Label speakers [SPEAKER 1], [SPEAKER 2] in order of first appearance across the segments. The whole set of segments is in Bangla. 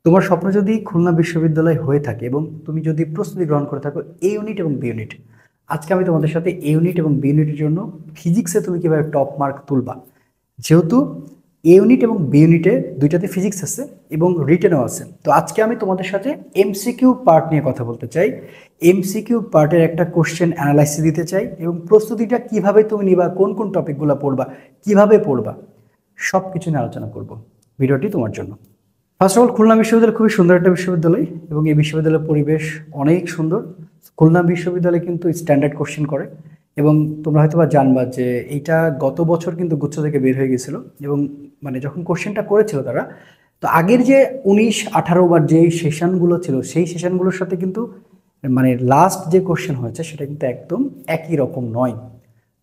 [SPEAKER 1] তোমার স্বপ্ন যদি খুলনা বিশ্ববিদ্যালয় হয়ে থাকে এবং তুমি যদি প্রস্তুতি গ্রহণ করে থাকো এ ইউনিট এবং বি ইউনিট, আজকে আমি তোমাদের সাথে এ ইউনিট এবং বি ইউনিটের জন্য ফিজিক্সে তুমি কিভাবে টপ মার্ক তুলবা। যেহেতু এ ইউনিট এবং বি ইউনিটে দুইটাতে ফিজিক্স আছে এবং রিটেনও আছে, তো আজকে আমি তোমাদের সাথে এমসিকিউ পার্ট নিয়ে কথা বলতে চাই। এমসিকিউ পার্টের একটা কোশ্চেন অ্যানালাইসিস দিতে চাই এবং প্রস্তুতিটা কিভাবে তুমি নিবা, কোন কোন টপিকগুলো পড়বা, কিভাবে পড়বা, সব কিছু নিয়ে আলোচনা করব। ভিডিওটি তোমার জন্য। ফার্স্ট অফ অল, খুলনা বিশ্ববিদ্যালয় খুবই সুন্দর একটা বিশ্ববিদ্যালয় এবং এই বিশ্ববিদ্যালয়ের পরিবেশ অনেক সুন্দর। খুলনা বিশ্ববিদ্যালয় কিন্তু স্ট্যান্ডার্ড কোশ্চেন করে এবং তোমরা হয়তো বা জানবা যে এইটা গত বছর কিন্তু গুচ্ছ থেকে বের হয়ে গেছিল এবং মানে যখন কোশ্চেনটা করেছিল তারা, তো আগের যে 19-18 বার যে সেশনগুলো ছিল সেই সেশনগুলোর সাথে কিন্তু মানে লাস্ট যে কোশ্চেন হয়েছে সেটা কিন্তু একদম একই রকম নয়।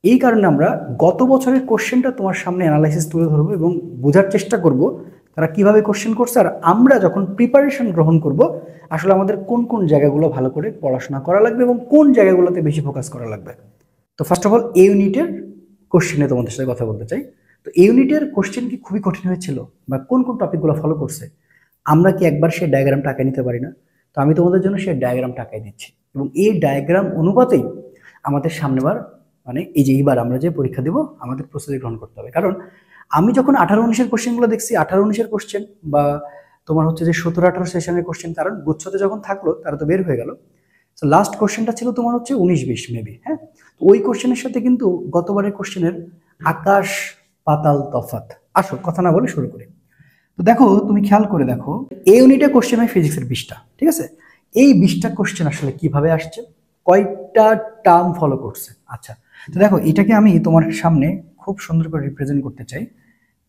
[SPEAKER 1] এই কারণে আমরা গত বছরের কোশ্চেনটা তোমার সামনে অ্যানালাইসিস তুলে ধরবো এবং বোঝার চেষ্টা করব তারা কিভাবে কোশ্চেন করছে, আর আমরা যখন প্রিপারেশন গ্রহণ করব আসলে আমাদের কোন কোন জায়গাগুলো ভালো করে পড়াশোনা করা লাগবে এবং কোন জায়গাগুলোতে বেশি ফোকাস করা লাগবে। তো ফার্স্ট অফ অল, এ ইউনিটের কোশ্চেনে তোমাদের সাথে কথা বলতে চাই। তো এই ইউনিটের কোশ্চেন কি খুবই কঠিন হয়েছিল বা কোন কোন টপিকগুলো ফলো করছে, আমরা কি একবার সেই ডায়াগ্রামটা আঁকে নিতে পারি না? তো আমি তোমাদের জন্য সেই ডায়াগ্রামটা আঁকাই দিচ্ছি এবং এই ডায়াগ্রাম অনুপাতেই আমাদের সামনেবার মানে এই যে এইবার আমরা যে পরীক্ষা দেব আমাদের প্রস্তুতি গ্রহণ করতে হবে। কারণ আমি যখন 18-19-এর কোশ্চেনগুলো দেখছি, 18-19-এর কোশ্চেন বা তোমার হচ্ছে যে 17-18 সেশনের কোশ্চেন, কারণ গুচ্ছতে যখন থাকলো তারা তো বের হয়ে গেল, তো লাস্ট কোশ্চেনটা ছিল তোমার হচ্ছে 19-20 মেবি, হ্যাঁ। তো ওই কোশ্চেনের সাথে কিন্তু গতবারের কোশ্চেনের আকাশ পাতাল তফাৎ। আসো কথা না বলে শুরু করি। তো দেখো, তুমি খেয়াল করে দেখো, এই ইউনিটে কোশ্চেন হয় ফিজিক্সের 20টা, ঠিক আছে। এই 20টা কোশ্চেন আসলে কিভাবে আসছে, কয়টা টার্ম ফলো করছে। আচ্ছা, তো দেখো এটাকে আমি তোমার সামনে খুব সুন্দর করে রিপ্রেজেন্ট করতে চাই।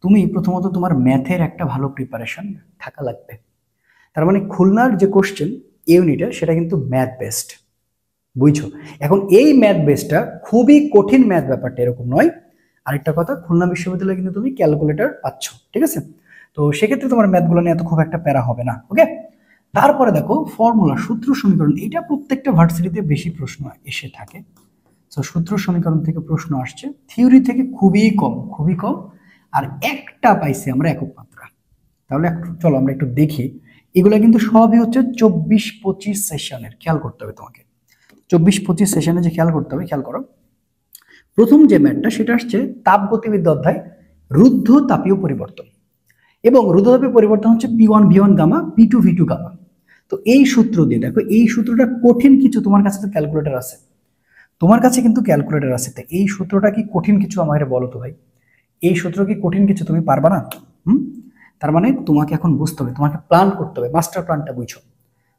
[SPEAKER 1] তুমি প্রথমত তোমার ম্যাথের একটা ভালো প্রিপারেশন থাকা লাগবে। তার মানে খুলনার যে কোশ্চেন ইউনিটের সেটা কিন্তু ম্যাথ বেসড, বুঝছো। এখন এই ম্যাথ বেসটা খুবই কঠিন ম্যাথ, ব্যাপারটা এরকম নয়। আরেকটা কথা, খুলনা বিশ্ববিদ্যালয়ে কিন্তু তুমি ক্যালকুলেটর পাচ্ছ, ঠিক আছে। তো সেক্ষেত্রে তোমার ম্যাথগুলো নিয়ে এত খুব একটা প্যারা হবে না, ওকে। তারপরে দেখো ফর্মুলা, সূত্র সমীকরণ, এটা প্রত্যেকটা ভার্সিটিতে বেশি প্রশ্ন এসে থাকে। তো সূত্র সমীকরণ থেকে প্রশ্ন আসছে, থিওরি থেকে খুবই কম, খুবই কম। আর একটা পাইছি আমরা একক মাত্রা। তাহলে চলো আমরা একটু দেখি। এগুলো কিন্তু সবই হচ্ছে 24-25 সেশনের, খেয়াল করতে হবে তোমাকে। 24-25 সেশনে যে খেয়াল করতে হবে, খেয়াল করো। প্রথম যে ম্যাথটা সেটা আসছে তাপগতিবিদ্যা অধ্যায়, রুদ্ধ তাপীয় পরিবর্তন। এবং রুদ্ধতাপীয় পরিবর্তন হচ্ছে P1 V1 gamma, P2 V2 gamma. তো এই সূত্র দিয়ে দেখো, এই সূত্রটা কঠিন কিছু, তোমার কাছে তো ক্যালকুলেটর আছে, তোমার কাছে কিন্তু ক্যালকুলেটর আছে, তো এই সূত্রটা কি কঠিন কিছু আমাকে বলো তো ভাই, এই সূত্র কি কঠিন কিছু, তুমি পারবা না? হুম। তার মানে তোমাকে এখন বুঝতে হবে, তোমাকে প্ল্যান করতে হবে, মাস্টার প্ল্যানটা বুঝো।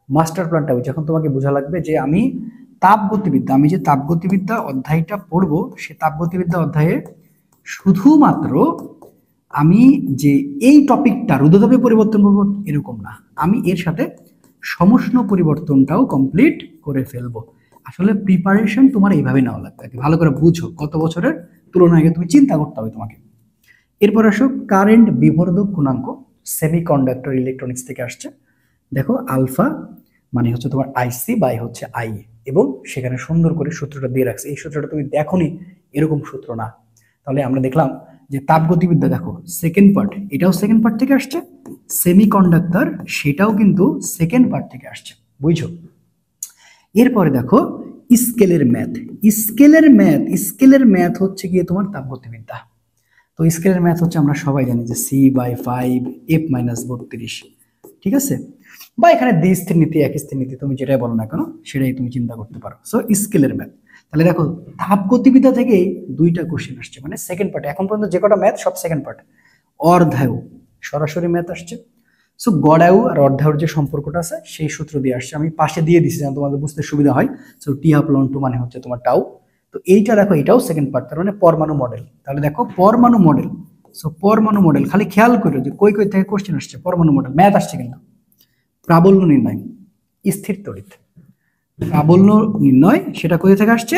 [SPEAKER 1] মাস্টার প্ল্যানটা বুঝো, এখন তোমাকে বোঝা লাগবে যে আমি তাপগতিবিদ্যা, আমি যে তাপগতিবিদ্যা অধ্যায়টা পড়বো সে তাপগতিবিদ্যা অধ্যায়ে শুধুমাত্র আমি যে এই টপিকটা রুদ্ধতাপীয় পরিবর্তন করবো এরকম না, আমি এর সাথে সমষ্ণ পরিবর্তনটাও কমপ্লিট করে ফেলবো। আসলে প্রিপারেশন তোমার এইভাবে নেওয়া লাগবে, ভালো করে বুঝো, কত বছরের তুলনায় তুমি চিন্তা করতে হবে তোমাকে। এরপর আসো কারেন্ট বিভরদক গুণাঙ্ক, সেমিকন্ডাক্টর ইলেকট্রনিক্স থেকে আসছে। দেখো আলফা মানে হচ্ছে তোমার আইসি বাই হচ্ছে আই, এবং সেখানে সুন্দর করে সূত্রটা দিয়ে রাখছে। এই সূত্রটা তুমি দেখোনি, এরকম সূত্র না। তাহলে আমরা দেখলাম যে তাপগতিবিদ্যা, দেখো সেকেন্ড পার্ট, এটাও সেকেন্ড পার্ট থেকে আসছে, সেমিকন্ডাক্টর সেটাও কিন্তু সেকেন্ড পার্ট থেকে আসছে, বুঝছো। এরপরে দেখো স্কেলের ম্যাথ, স্কেলের ম্যাথ হচ্ছে গিয়ে তোমার তাপগতিবিদ্যা। তো স্কেলের ম্যাথ হচ্ছে আমরা সবাই জানি যে C/5 F-32, ঠিক আছে। বা এখানে দ্বি স্থির নীতি, এক স্থির নীতি, তুমি যেটাই বলো না কেন সেটাই তুমি চিন্তা করতে পারো। সো স্কেলের ম্যাথ, তাহলে দেখো তাপগতিবিদ্যা থেকে দুইটা কোশ্চেন আসছে, মানে সেকেন্ড পার্ট, এখন পর্যন্ত যে কটা ম্যাথ সব সেকেন্ড পার্ট। অর্ধায়ু সরাসরি ম্যাথ আসছে। সো গড়ায়ু আর অর্ধায়ুর যে সম্পর্কটা আছে সেই সূত্র দিয়ে আসছে, আমি পাশে দিয়ে দিচ্ছি যেন তোমাদের বুঝতে সুবিধা হয়। সো T/2 মানে হচ্ছে তোমার টাউ। তো এইটা দেখো, এটাও সেকেন্ড পার্ট, তার মানে পরমাণু মডেল। তাহলে দেখো পরমাণু মডেল, সো পরমাণু মডেল খালি খেয়াল করো যে কই কই থেকে কোশ্চেন আসছে, পরমাণু মডেল ম্যাথ আসছে কিন্তু। প্রাবল্য নির্ণয়, স্থির তড়িৎ, প্রাবল্য নির্ণয় সেটা কোথা থেকে আসছে,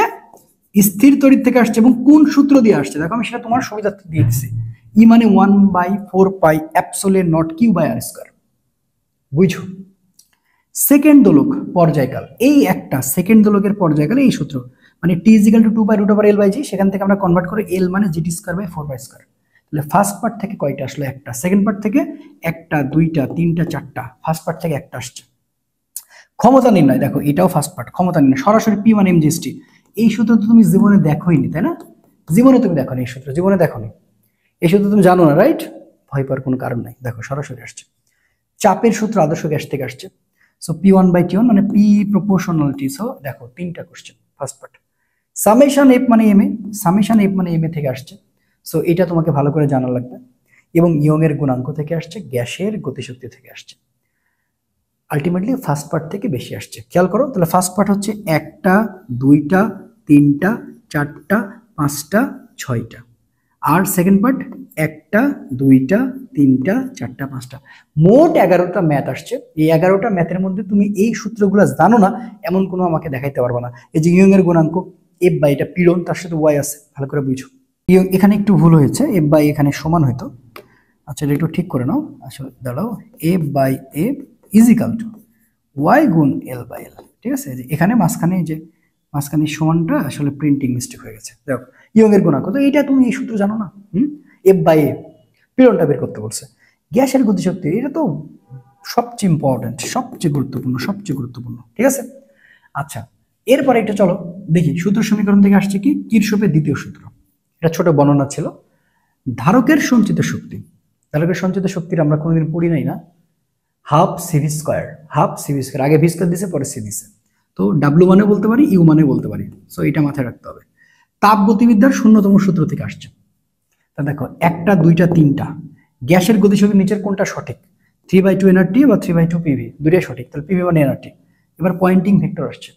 [SPEAKER 1] স্থির তড়িৎ থেকে আসছে। এবং কোন সূত্র দিয়ে আসছে দেখো, আমি সেটা তোমার সুবিধার্থে দিয়ে দিচ্ছি। ই মানে 1/4 পাই এপসিলন নট কিউ/r², বুঝছো। সেকেন্ড দোলক পর্যায়কাল, এই একটা সেকেন্ড দোলকের পর্যায়কাল এই সূত্র, মানে T = 2/√L/g, সেখান থেকে আমরা কনভার্ট করে L মানে GT² / 4π²। তাহলে ফার্স্ট পার্ট থেকে কয়টা আসলো? একটা। সেকেন্ড পার্ট থেকে একটা, দুইটা, তিনটা, চারটা। ফার্স্ট পার্ট থেকে একটা আসছে। ক্ষমতা নির্ণয়, দেখো এটাও ফার্স্ট পার্ট। ক্ষমতা নির্ণয় সরাসরি পি মানে এমজিএসটি। এই সূত্র তো তুমি জীবনে দেখোইনি, তাই না? জীবনে তুমি দেখোনি এই সূত্র, জীবনে দেখোনি এই সূত্র, তুমি জানো না, রাইট? ভয় পাওয়ার কোনো কারণ নাই, দেখো সরাসরি আসছে। চাপের সূত্র আদর্শ গ্যাস থেকে আসছে। সো P1/T1 মানে পি প্রপোর্শনালিটি। সো দেখো তিনটা question first part. Summation F মানে এম এ, সামেশন এফ মানে এম এ থেকে আসছে। সো এটা তোমাকে ভালো করে জানা লাগবে। এবং ইয়ং এর গুণাঙ্ক থেকে আসছে, গ্যাসের গতিশক্তি থেকে আসছে। আলটিমেটলি ফার্স্ট পার্ট থেকে বেশি আসছে। খেয়াল করো, তাহলে ফার্স্ট পার্ট হচ্ছে একটা, দুইটা, তিনটা, চারটা, পাঁচটা, ছয়টা। আর সেকেন্ড পার্ট একটা, দুইটা, তিনটা, চারটা, পাঁচটা। মোট 11টা ম্যাথ আসছে। এই 11টা ম্যাথের মধ্যে তুমি এই সূত্রগুলো জানো না এমন কোনো আমাকে দেখাইতে পারবে না। এই যে ইয়ং এর গুণাঙ্ক এফ বাই, এটা পীড়ন, তার সাথে ওয়াই আছে, ভালো করে বুঝো। এখানে একটু ভুল হয়েছে, এফ বাই এখানে সমান হইতো। আচ্ছা এটা একটু ঠিক করে নাও। আসলে দাঁড়াও, F by F is equal to Y গুণ এল বাই এল। ঠিক আছে, এখানে মাঝখানে যে মাঝখানে সমানটা আসলে প্রিন্টিং মিস্টেক হয়ে গেছে। দেখো ইয়ং এর গুণাঙ্ক, তো এইটা তুমি এই সূত্র জানো না? এফ বাই এ, পীড়নটা বের করতে বলছে। গ্যাসের গতিশক্তি, এটা তো সবচেয়ে ইম্পর্টেন্ট, সবচেয়ে গুরুত্বপূর্ণ, সবচেয়ে গুরুত্বপূর্ণ। ঠিক আছে, আচ্ছা এরপরে একটা চলো দেখি সূত্র সমীকরণ থেকে আসছে কি, কিরশফের দ্বিতীয় সূত্র। এটা ছোট বর্ণনা ছিল। ধারকের সঞ্চিত শক্তি, ধারকের সঞ্চিত শক্তির আমরা কোনোদিন পড়ি নাই না? Half CV square, half CV square, আগে ভি স্কোয়ার দিছে পরে সি দিছে। তো ডাব্লিউ মানে বলতে পারি, ইউ মানে বলতে পারি। সো এটা মাথায় রাখতে হবে। তাপ গতিবিদ্যার শূন্যতম সূত্র থেকে আসছে। তা দেখো একটা, দুইটা, তিনটা। গ্যাসের গতিশক্তি নিচের কোনটা সঠিক? 3/2 এনআরটি বা 3/2 পিভি, দুটোই সঠিক। তাহলে পিভি মানে এনআরটি। এবার পয়েন্টিং ভেক্টর আসছে,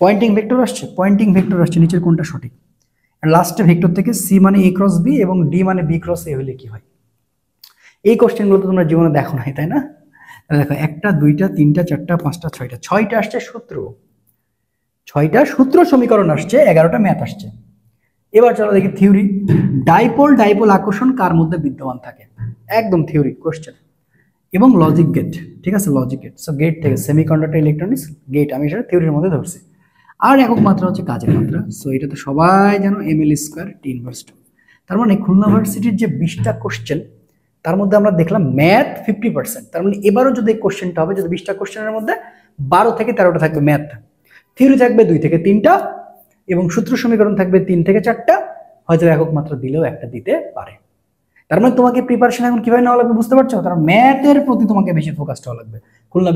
[SPEAKER 1] পয়েন্টিং ভেক্টর আসছে, পয়েন্টিং ভেক্টর আসছে, নিচের কোনটা সঠিক? লাস্টে ভেক্টর থেকে সি মানে এ ক্রস বি এবং ডি মানে বি ক্রস এ হলে কি হয়? এই কোশ্চেনগুলো তো তোমরা জীবনে দেখো নাই, তাই না? দেখো একটা, দুইটা, তিনটা, চারটা, পাঁচটা, ছয়টা, ছয়টা আসছে সূত্র, ছয়টা সূত্র সমীকরণ আসছে, 11টা ম্যাথ আসছে। এবার চলো দেখি থিওরি। ডাইপোল ডাইপোল আকর্ষণ কার মধ্যে বিদ্যমান থাকে? একদম থিওরি কোশ্চেন। এবং লজিক গেট, ঠিক আছে, লজিক গেট। সো গেট থেকে সেমিকন্ডাক্টর ইলেকট্রনিক্স গেট, আমি সেটা থিওরির মধ্যে ধরছি। আর একক মাত্রা হচ্ছে কাজের মাত্রা। সো এটা তো সবাই জানো, ml স্কয়ার টি ইনভার্স 2। তার মানে খুলনা ভার্সিটির যে 20টা কোশ্চেন, তার মধ্যে আমরা দেখলাম ম্যাথ 50%। তার মানে এবারও যদি কোশ্চেনটা হবে, যদি 20টা কোশ্চেনের মধ্যে 12 থেকে 13টা থাকবে ম্যাথ, থিওরি থাকবে 2 থেকে 3টা, এবং সূত্র সমীকরণ থাকবে 3 থেকে 4টা, হয়তো একক মাত্রা দিলেও একটা দিতে পারে। তার মানে তোমাকে প্রিপারেশন এখন কিভাবে নেওয়া লাগবে বুঝতে পারছো? তার ম্যাথের প্রতি তোমাকে বেশি ফোকাসড হওয়া লাগবে। খুলনা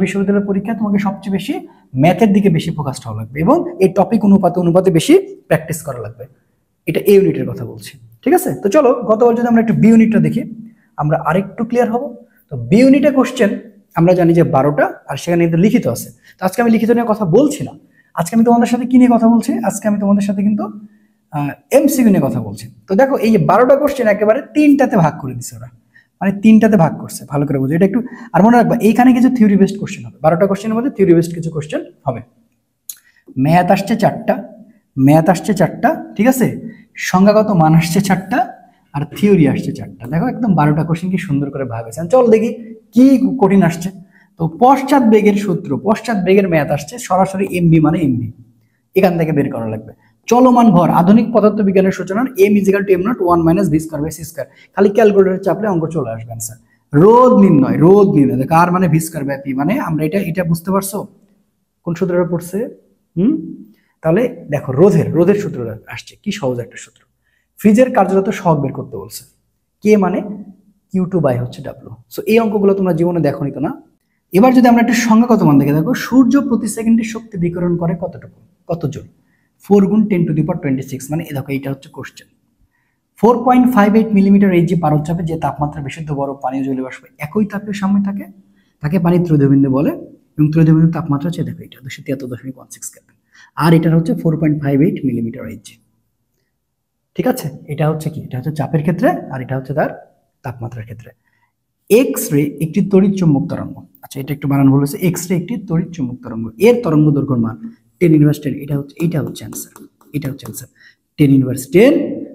[SPEAKER 1] বিশ্ববিদ্যালয়ের পরীক্ষায় তোমাকে সবচেয়ে বেশি ম্যাথের দিকে বেশি ফোকাসড হওয়া লাগবে, এবং এই টপিক অনুপাতে বেশি প্র্যাকটিস করা লাগবে। এটা এ ইউনিটের কথা বলছি, ঠিক আছে? তো চলো গতবার যদি আমরা একটু বি ইউনিটটা দেখি, আমরা আরেকটু ক্লিয়ার হব। তো বি ইউনিটে কোশ্চেন আমরা জানি যে 12টা, আর সেখানে কিন্তু লিখিত আছে। তো আজকে আমি লিখিত নিয়ে কথা বলছি না, আজকে আমি তোমাদের সাথে কি নিয়ে কথা বলছি? আজকে আমি তোমাদের সাথে কিন্তু এমসিকিউ নিয়ে কথা বলছি। তো দেখো এই যে 12টা কোশ্চেন একেবারে 3টাতে ভাগ করে দিচ্ছে ওরা, মানে 3টাতে ভাগ করছে, ভালো করে বুঝো এটা একটু। আর মনে রাখবা এইখানে কিছু থিওরি বেসড কোশ্চেন হবে, 12টা কোশ্চেনের মধ্যে থিওরি বেসড কিছু কোশ্চেন হবে। ম্যাথ আসছে 4টা, ম্যাথ আসছে 4টা, ঠিক আছে, সংখ্যাগত মান আসছে 4টা, আর থিওরি আসছে 4টা। দেখো একদম 12টা কোশ্চেন কি সুন্দর করে ভাগ হয়েছে। চল দেখি কি কঠিন আসছে। তো পশ্চাৎ বেগের সূত্র, পশ্চাৎ বেগের ম্যাথ আসছে, সরাসরি এমভি মানে এমভি, এখান থেকে বের করা লাগবে। চলমান ভর, আধুনিক পদার্থবিজ্ঞানের সূচনার m = m0 1 - v² / c²। খালি ক্যালকুলেটর চাপলে অঙ্ক চলে আসবে आंसर। রোধ নির্ণয়, রোধ নির্ণয় দেখো r মানে v² / p, মানে আমরা এটা বুঝতে পারছো কোন সূত্রটা পড়ছে? তাহলে দেখো রোধের সূত্র আসছে, কি সহজ একটা সূত্র। ফ্রিজের কার্যরত সহগ বের করতে বলছে, কে মানে Q2/W। সো এই অঙ্কগুলো তোমরা জীবনে দেখোনি তো না? এবার যদি আমরা একটা সংখ্যাগত মান দেখে, দেখো সূর্য প্রতি সেকেন্ডে শক্তি বিকিরণ করে কতটুকু, কত জুল? 4 × 10⁻26, মানে দেখো এটা হচ্ছে কোশ্চেন। 4.58 মিলিমিটার এইচজি পারদচাপে যে তাপমাত্রা বিশুদ্ধ বরফ পানীয় জলীয় বাষ্প একই তাপের সামনে থাকে, তাকে পানির ত্রৈধবিন্দু বলে। এবং ত্রৈধবিন্দুর তাপমাত্রা হচ্ছে দেখো এটা 273.16 কেলভিন, আর এটা হচ্ছে 4.58 মিলিমিটার এইচজি। ঠিক আছে, এটা হচ্ছে কি, এটা হচ্ছে চাপের ক্ষেত্রে, আর এটা হচ্ছে তার তাপমাত্রার ক্ষেত্রে। এক্স রে একটি তড়িৎ চুম্বক তরঙ্গ। আচ্ছা এটা একটু বানান ভুল হয়েছে, এক্স রে একটি তড়িৎ চুম্বক তরঙ্গ, এর তরঙ্গ দৈর্ঘ্যের মান 10⁻10। এটা হচ্ছে অ্যান্সার, এটা হচ্ছে অ্যান্সার। 10⁻10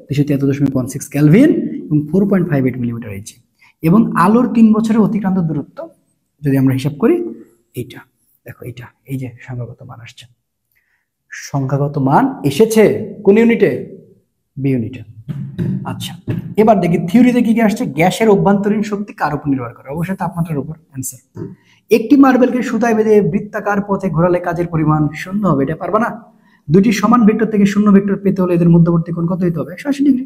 [SPEAKER 1] 273.16 কেলভিন এবং 4.58 মিলিমিটার এইচজি। এবং আলোর 3 বছরের অতিক্রান্ত দূরত্ব যদি আমরা হিসাব করি, এইটা দেখো, এইটা এই যে সংখ্যাগত মান আসছে, সংখ্যাগত মান এসেছে কোন ইউনিটে? বি ইউনিটে। আচ্ছা, এবার দেখি থিওরিতে কি কি আসছে। গ্যাসের অভ্যন্তরীণ শক্তি কার উপর নির্ভর করে? অবশ্যই তাপমাত্রার উপর। অ্যান্সার। একটি মার্বেলকে সুতায় বেঁধে বৃত্তাকার পথে ঘোরালে কাজের পরিমাণ শূন্য হবে, এটা পারবা না? দুটি সমান ভেক্টর থেকে শূন্য ভেক্টর পেতে হলে এদের মধ্যবর্তী কোণ কত হতে হবে? 180 ডিগ্রি।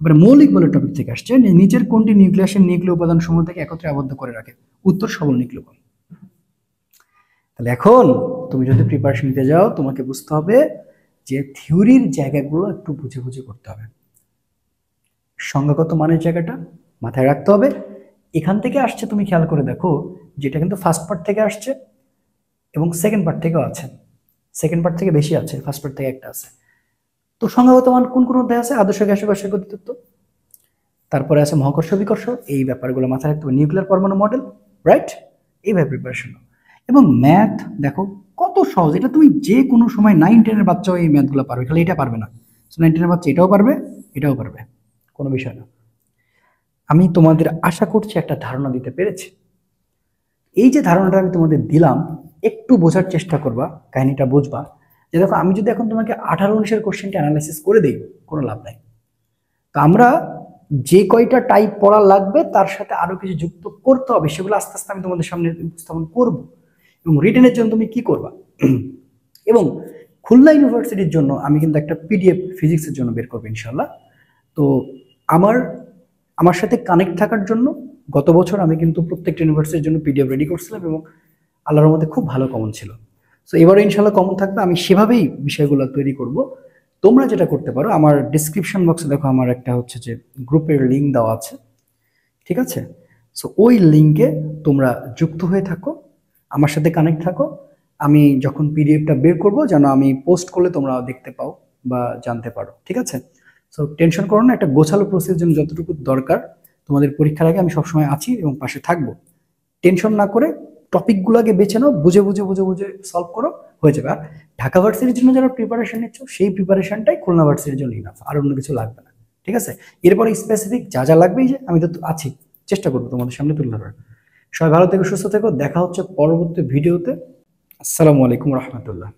[SPEAKER 1] এবার মৌলিক বলের টপিক থেকে আসছে, নিচের কোনটি নিউক্লিয়াসের নিউক্লিয় উপাদান সমূহ থেকে একত্রে আবদ্ধ করে রাখে? উত্তর সবল নিউক্লিয় কোণ। তাহলে এখন তুমি যদি প্রিপারেশন নিতে যাও, তোমাকে বুঝতে হবে যে থিওরির জায়গাগুলো একটু বুঝে বুঝে করতে হবে। সংজ্ঞাগত মানের জায়গাটা মাথায় রাখতে হবে। এখান থেকে আসছে, তুমি খেয়াল করে দেখো, যেটা কিন্তু ফার্স্ট পার্ট থেকে আসছে এবং সেকেন্ড পার্ট থেকেও আছে। সেকেন্ড পার্ট থেকে বেশি আছে, ফার্স্ট পার্ট থেকে একটা আছে। তো সংজ্ঞাগত মান কোন কোন অধ্যায় আছে? আদর্শ গ্যাস ও গ্যাসীয় গতিতত্ত্ব, তারপরে আছে মহাকর্ষ বিকর্ষ, এই ব্যাপারগুলো মাথায় রাখতে হবে। নিউক্লিয়ার পরমাণু মডেল, রাইট? এইভাবে প্রিপারেশন। এবং ম্যাথ দেখো কত সহজ, এটা তুমি যে কোনো সময় 9-10 বাচ্চাও এই ম্যাথগুলো পারবে, খালি এটা পারবে না। 9-10 বাচ্চা এটাও পারবে, এটাও পারবে, কোনো বিষয় না। আমি তোমাদের আশা করছি একটা ধারণা দিতে পেরেছি। এই যে ধারণাটা আমি তোমাদের দিলাম, একটু বোঝার চেষ্টা করবা, কাহিনীটা বুঝবা। যে দেখো, আমি যদি এখন তোমাকে 18-19-এর কোশ্চেনটা অ্যানালাইসিস করে দিই, কোনো লাভ নাই। তো আমরা যে কয়টা টাইপ পড়া লাগবে তার সাথে আরো কিছু যুক্ত করতে হবে, সেগুলো আস্তে আস্তে আমি তোমাদের সামনে উপস্থাপন করব। এবং রিটেনের জন্য তুমি কি করবা, এবং খুলনা ইউনিভার্সিটির জন্য আমি কিন্তু একটা পিডিএফ ফিজিক্সের জন্য বের করবো ইনশাল্লাহ। তো আমার আমার সাথে কানেক্ট থাকার জন্য গত বছর আমি কিন্তু প্রত্যেকটা ইউনিভার্সিটির জন্য পিডিএফ রেডি করছিলাম এবং আল্লাহর মধ্যে খুব ভালো কমন ছিল। সো এবারে ইনশাল্লাহ কমন থাকবে, আমি সেভাবেই বিষয়গুলো তৈরি করব। তোমরা যেটা করতে পারো, আমার ডিসক্রিপশন বক্সে দেখো আমার একটা হচ্ছে যে গ্রুপের লিঙ্ক দেওয়া আছে, ঠিক আছে? সো ওই লিঙ্কে তোমরা যুক্ত হয়ে থাকো, আমার সাথে কানেক্ট থাকো। আমি যখন পিডিএফটা বের করব, যেন আমি পোস্ট করলে তোমরা দেখতে পাও বা জানতে পারো, ঠিক আছে? সো টেনশন করো না, একটা গোছালো প্রসেস জন্য যতটুকু দরকার তোমাদের পরীক্ষার আগে আমি সবসময় আছি এবং পাশে থাকবো। টেনশন না করে টপিকগুলোকে বেছে নাও, বুঝে বুঝে বুঝে বুঝে সলভ করো, হয়ে যাবে। আর ঢাকা ভার্সিটির জন্য যারা প্রিপারেশন নিচ্ছ, সেই প্রিপারেশনটাই খুলনা ভার্সিটির জন্য ইনাফ, আর অন্য কিছু লাগবে না, ঠিক আছে? এরপরে স্পেসিফিক যা যা লাগবে, যে আমি তো আছি, চেষ্টা করবো তোমাদের সামনে তুলে ধরার। সবাই ভালো থেকো, সুস্থ থেকো, দেখা হচ্ছে পরবর্তী ভিডিওতে। আসসালামু আলাইকুম রহমতুল্লাহ।